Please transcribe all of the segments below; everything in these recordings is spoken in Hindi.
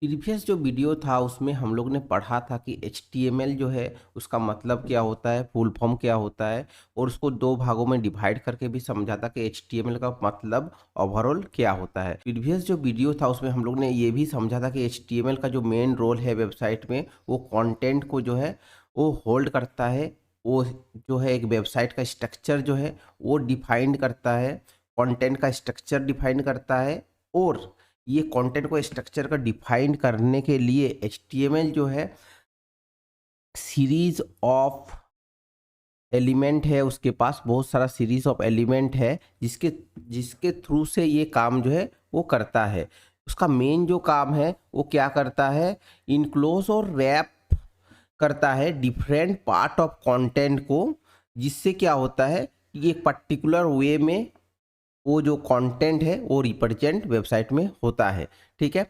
प्रीवियस जो वीडियो था उसमें हम लोग ने पढ़ा था कि HTML जो है उसका मतलब क्या होता है, फुल फॉर्म क्या होता है और उसको दो भागों में डिवाइड करके भी समझा था कि HTML का मतलब ओवरऑल क्या होता है। प्रीवियस जो वीडियो था उसमें हम लोग ने ये भी समझा था कि HTML का जो मेन रोल है वेबसाइट में वो कंटेंट को जो है वो होल्ड करता है। वो जो है एक वेबसाइट का स्ट्रक्चर जो है वो डिफाइन करता है, कंटेंट का स्ट्रक्चर डिफाइन करता है। और ये कंटेंट को स्ट्रक्चर का डिफाइन करने के लिए HTML जो है सीरीज ऑफ एलिमेंट है, उसके पास बहुत सारा सीरीज ऑफ एलिमेंट है जिसके जिसके थ्रू से ये काम जो है वो करता है। उसका मेन जो काम है वो क्या करता है, इनक्लोज और रैप करता है डिफरेंट पार्ट ऑफ कंटेंट को, जिससे क्या होता है कि एक पर्टिकुलर वे में वो जो कंटेंट है वो रिप्रेजेंट वेबसाइट में होता है। ठीक है,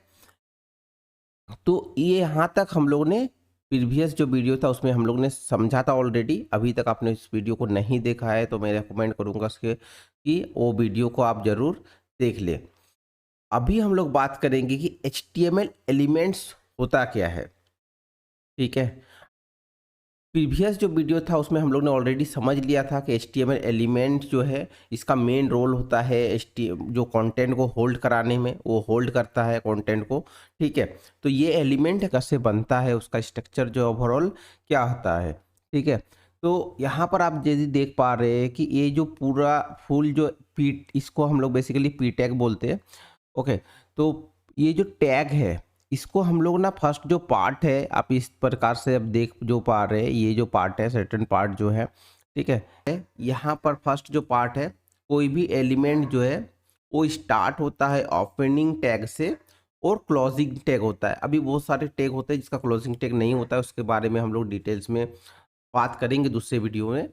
तो ये यहाँ तक हम लोग ने प्रीवियस जो वीडियो था उसमें हम लोग ने समझा था ऑलरेडी। अभी तक आपने इस वीडियो को नहीं देखा है तो मैं रेकमेंड करूँगा इसके कि वो वीडियो को आप ज़रूर देख लें। अभी हम लोग बात करेंगे कि HTML एलिमेंट्स होता क्या है। ठीक है, प्रीवियस जो वीडियो था उसमें हम लोग ने ऑलरेडी समझ लिया था कि HTML एलिमेंट जो है इसका मेन रोल होता है जो कंटेंट को होल्ड कराने में, वो होल्ड करता है कंटेंट को। ठीक है, तो ये एलिमेंट कैसे बनता है, उसका स्ट्रक्चर जो ओवरऑल क्या होता है। ठीक है, तो यहाँ पर आप यदि देख पा रहे हैं कि ये जो पूरा फुल जो पी, इसको हम लोग बेसिकली पी टैग बोलते हैं। ओके, तो ये जो टैग है इसको हम लोग ना फर्स्ट जो पार्ट है आप इस प्रकार से अब देख जो पा रहे हैं, ये जो पार्ट है सर्टेन पार्ट जो है, ठीक है, यहाँ पर फर्स्ट जो पार्ट है कोई भी एलिमेंट जो है वो स्टार्ट होता है ओपनिंग टैग से और क्लोजिंग टैग होता है। अभी बहुत सारे टैग होते हैं जिसका क्लोजिंग टैग नहीं होता है, उसके बारे में हम लोग डिटेल्स में बात करेंगे दूसरे वीडियो में।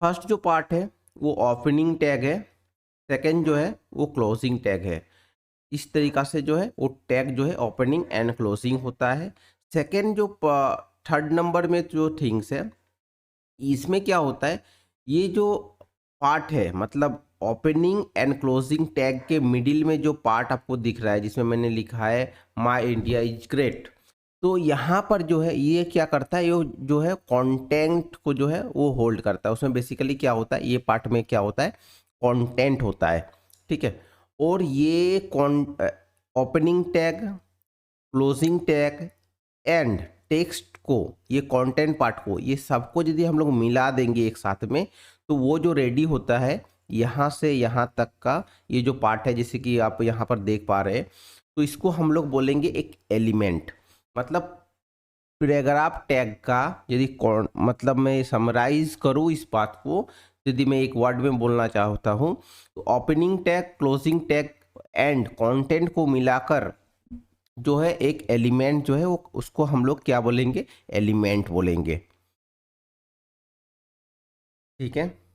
फर्स्ट जो पार्ट है वो ओपनिंग टैग है, सेकेंड जो है वो क्लोजिंग टैग है। इस तरीका से जो है वो टैग जो है ओपनिंग एंड क्लोजिंग होता है। सेकेंड जो थर्ड नंबर में जो थिंग्स है इसमें क्या होता है, ये जो पार्ट है मतलब ओपनिंग एंड क्लोजिंग टैग के मिडिल में जो पार्ट आपको दिख रहा है जिसमें मैंने लिखा है माई इंडिया इज ग्रेट, तो यहाँ पर जो है ये क्या करता है, ये जो है कंटेंट को जो है वो होल्ड करता है। उसमें बेसिकली क्या होता है, ये पार्ट में क्या होता है, कंटेंट होता है। ठीक है, और ये opening tag, closing tag and text को, ये कंटेंट पार्ट को, ये सबको यदि हम लोग मिला देंगे एक साथ में तो वो जो रेडी होता है यहाँ से यहाँ तक का ये जो पार्ट है, जैसे कि आप यहाँ पर देख पा रहे हैं, तो इसको हम लोग बोलेंगे एक एलिमेंट। मतलब पैराग्राफ टैग का यदि मतलब मैं समराइज करूँ इस बात को, यदि मैं एक वर्ड में बोलना चाहता हूँ तो opening tag, closing tag and content को मिलाकर जो है एक एलिमेंट जो है वो उसको हम लोग क्या बोलेंगे, एलिमेंट बोलेंगे। ठीक है,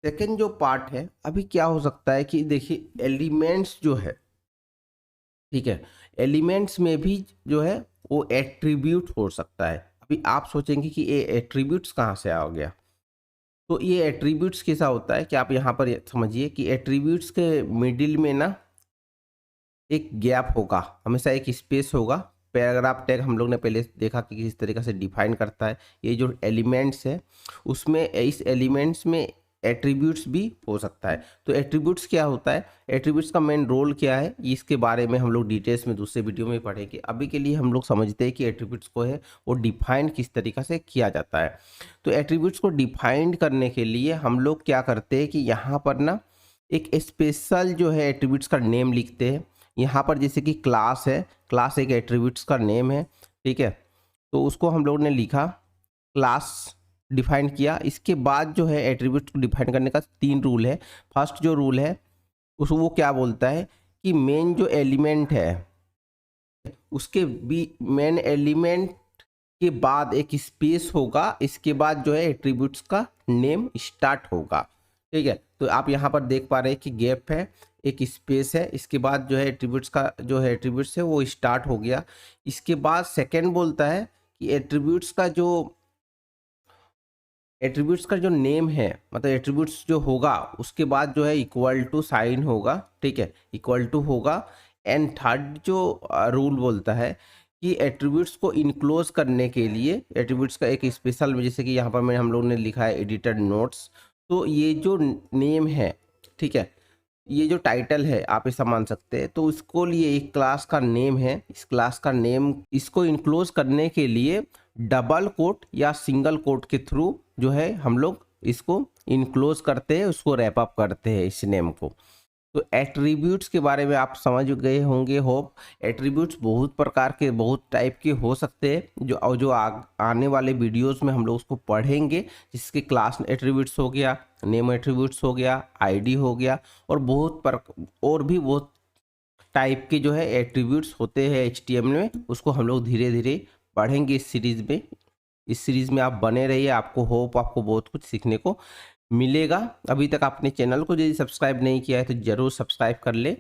सेकेंड जो पार्ट है अभी क्या हो सकता है कि देखिए एलिमेंट्स जो है, ठीक है, एलिमेंट्स में भी जो है वो एट्रीब्यूट हो सकता है। अभी आप सोचेंगे कि ये एट्रीब्यूट्स कहाँ से आ गया, तो ये एट्रीब्यूट्स कैसा होता है कि आप यहाँ पर समझिए कि एट्रीब्यूट्स के मिडिल में ना एक गैप होगा, हमेशा एक स्पेस होगा। पैराग्राफ टैग हम लोग ने पहले देखा कि किस तरीके से डिफाइन करता है। ये जो एलिमेंट्स है उसमें इस एलिमेंट्स में एट्रीब्यूट्स भी हो सकता है। तो एट्रीब्यूट्स क्या होता है, एट्रीब्यूट्स का मेन रोल क्या है, इसके बारे में हम लोग डिटेल्स में दूसरे वीडियो में पढ़ेंगे। अभी के लिए हम लोग समझते हैं कि एट्रीब्यूट्स को है वो डिफाइन किस तरीके से किया जाता है। तो एट्रीब्यूट्स को डिफाइन करने के लिए हम लोग क्या करते हैं कि यहाँ पर ना एक स्पेशल जो है एट्रीब्यूट्स का नेम लिखते हैं। यहाँ पर जैसे कि क्लास है, क्लास एक एट्रीब्यूट्स का नेम है। ठीक है, तो उसको हम लोग ने लिखा, क्लास डिफाइन किया। इसके बाद जो है एट्रीब्यूट को डिफाइन करने का तीन रूल है। फर्स्ट जो रूल है उस वो क्या बोलता है कि मेन जो एलिमेंट है उसके बी मेन एलिमेंट के बाद एक स्पेस होगा, इसके बाद जो है एट्रीब्यूट्स का नेम स्टार्ट होगा। ठीक है, तो आप यहाँ पर देख पा रहे हैं कि गैप है, एक स्पेस है, इसके बाद जो है एट्रीब्यूट्स का जो है एट्रीब्यूट्स है वो स्टार्ट हो गया। इसके बाद सेकंड बोलता है कि एट्रीब्यूट्स का जो नेम है मतलब एट्रीब्यूट्स जो होगा उसके बाद जो है इक्वल टू साइन होगा। ठीक है, इक्वल टू होगा एंड थर्ड जो रूल बोलता है कि एट्रीब्यूट्स को इनक्लोज करने के लिए एट्रीब्यूट्स का एक स्पेशल, जैसे कि यहाँ पर मैं हम लोग ने लिखा है एडिटेड नोट्स, तो ये जो नेम है, ठीक है, ये जो टाइटल है आप ऐसा मान सकते हैं, तो इसको लिए एक क्लास का नेम है, इस क्लास का नेम, इसको इनक्लोज करने के लिए डबल कोट या सिंगल कोट के थ्रू जो है हम लोग इसको इनक्लोज करते हैं, उसको रैप अप करते हैं इस नेम को। तो एट्रीब्यूट्स के बारे में आप समझ गए होंगे होप। एट्रीब्यूट्स बहुत प्रकार के, बहुत टाइप के हो सकते हैं, जो आने वाले वीडियोस में हम लोग उसको पढ़ेंगे, जिसके क्लास एट्रीब्यूट्स हो गया, नेम एट्रीब्यूट्स हो गया, आईडी हो गया, और भी बहुत टाइप के जो है एट्रीब्यूट्स होते हैं HTML में, उसको हम लोग धीरे धीरे पढ़ेंगे इस सीरीज में। इस सीरीज में आप बने रहिए, आपको होप आपको बहुत कुछ सीखने को मिलेगा। अभी तक आपने चैनल को यदि सब्सक्राइब नहीं किया है तो ज़रूर सब्सक्राइब कर ले।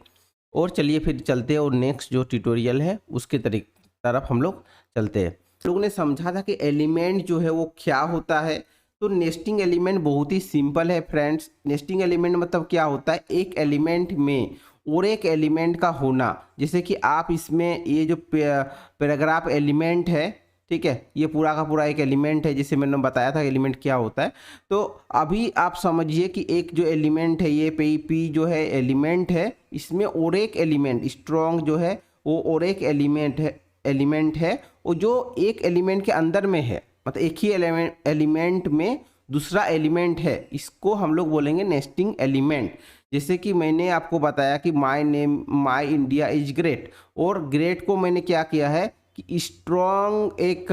और चलिए फिर चलते हैं और नेक्स्ट जो ट्यूटोरियल है उसके तरफ हम लोग चलते हैं। लोगों ने समझा था कि एलिमेंट जो है वो क्या होता है। तो नेस्टिंग एलिमेंट बहुत ही सिंपल है फ्रेंड्स। नेस्टिंग एलिमेंट मतलब क्या होता है, एक एलिमेंट में और एक एलिमेंट का होना। जैसे कि आप इसमें ये जो पैराग्राफ एलिमेंट है, ठीक है, ये पूरा का पूरा एक एलिमेंट है, जिसे मैंने बताया था एलिमेंट क्या होता है। तो अभी आप समझिए कि एक जो एलिमेंट है, ये पी जो है एलिमेंट है, इसमें और एक एलिमेंट स्ट्रॉन्ग जो है वो और एक एलिमेंट है वो जो एक एलिमेंट के अंदर में है, मतलब एक ही एलिमेंट में दूसरा एलिमेंट है, इसको हम लोग बोलेंगे नेस्टिंग एलिमेंट। जैसे कि मैंने आपको बताया कि माई इंडिया इज ग्रेट, और ग्रेट को मैंने क्या किया है कि स्ट्रॉन्ग एक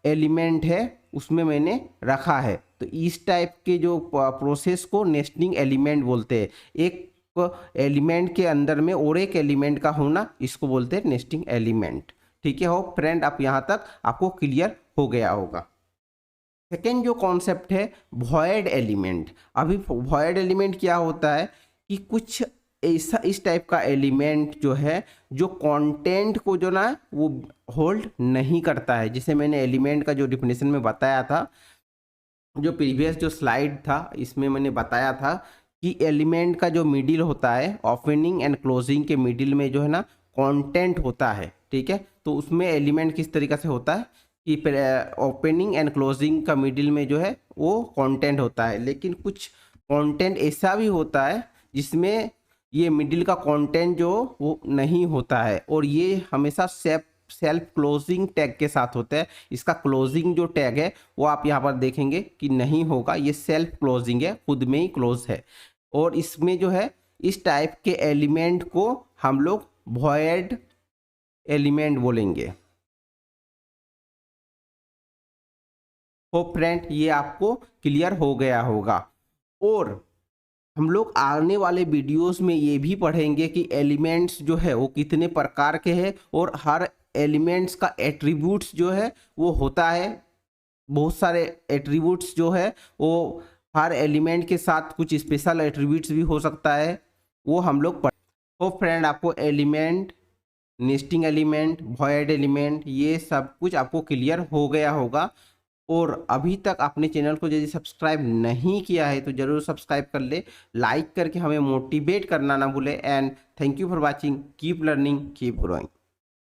एलिमेंट है उसमें मैंने रखा है। तो इस टाइप के जो प्रोसेस को नेस्टिंग एलिमेंट बोलते हैं। एक एलिमेंट के अंदर में और एक एलिमेंट का होना, इसको बोलते हैं नेस्टिंग एलिमेंट। ठीक है हो फ्रेंड, आप यहाँ तक आपको क्लियर हो गया होगा। सेकेंड जो कॉन्सेप्ट है वॉइड एलिमेंट। अभी वॉइड एलिमेंट क्या होता है कि कुछ ऐसा इस टाइप का एलिमेंट जो है जो कंटेंट को जो ना वो होल्ड नहीं करता है। जैसे मैंने एलिमेंट का जो डिफिनेशन में बताया था, जो प्रीवियस जो स्लाइड था इसमें मैंने बताया था कि एलिमेंट का जो मिडिल होता है, ओपनिंग एंड क्लोजिंग के मिडिल में जो है ना कंटेंट होता है। ठीक है, तो उसमें एलिमेंट किस तरीके से होता है कि ओपनिंग एंड क्लोजिंग का मिडिल में जो है वो कंटेंट होता है। लेकिन कुछ कंटेंट ऐसा भी होता है जिसमें ये मिडिल का कंटेंट जो वो नहीं होता है, और ये हमेशा सेल्फ क्लोजिंग टैग के साथ होता है। इसका क्लोजिंग जो टैग है वो आप यहाँ पर देखेंगे कि नहीं होगा, ये सेल्फ क्लोजिंग है, खुद में ही क्लोज है। और इसमें जो है इस टाइप के एलिमेंट को हम लोग वॉइड एलिमेंट बोलेंगे। तो फ्रेंड ये आपको क्लियर हो गया होगा। और हम लोग आने वाले वीडियोस में ये भी पढ़ेंगे कि एलिमेंट्स जो है वो कितने प्रकार के हैं, और हर एलिमेंट्स का एट्रीब्यूट्स जो है वो होता है। बहुत सारे एट्रीब्यूट्स जो है वो हर एलिमेंट के साथ कुछ स्पेशल एट्रीब्यूट्स भी हो सकता है, वो हम लोग पढ़। तो फ्रेंड आपको element, nesting element, void element, ये सब कुछ आपको क्लियर हो गया होगा। और अभी तक आपने चैनल को यदि सब्सक्राइब नहीं किया है तो ज़रूर सब्सक्राइब कर ले, लाइक करके हमें मोटिवेट करना ना भूले। And thank you for watching, keep learning, keep growing.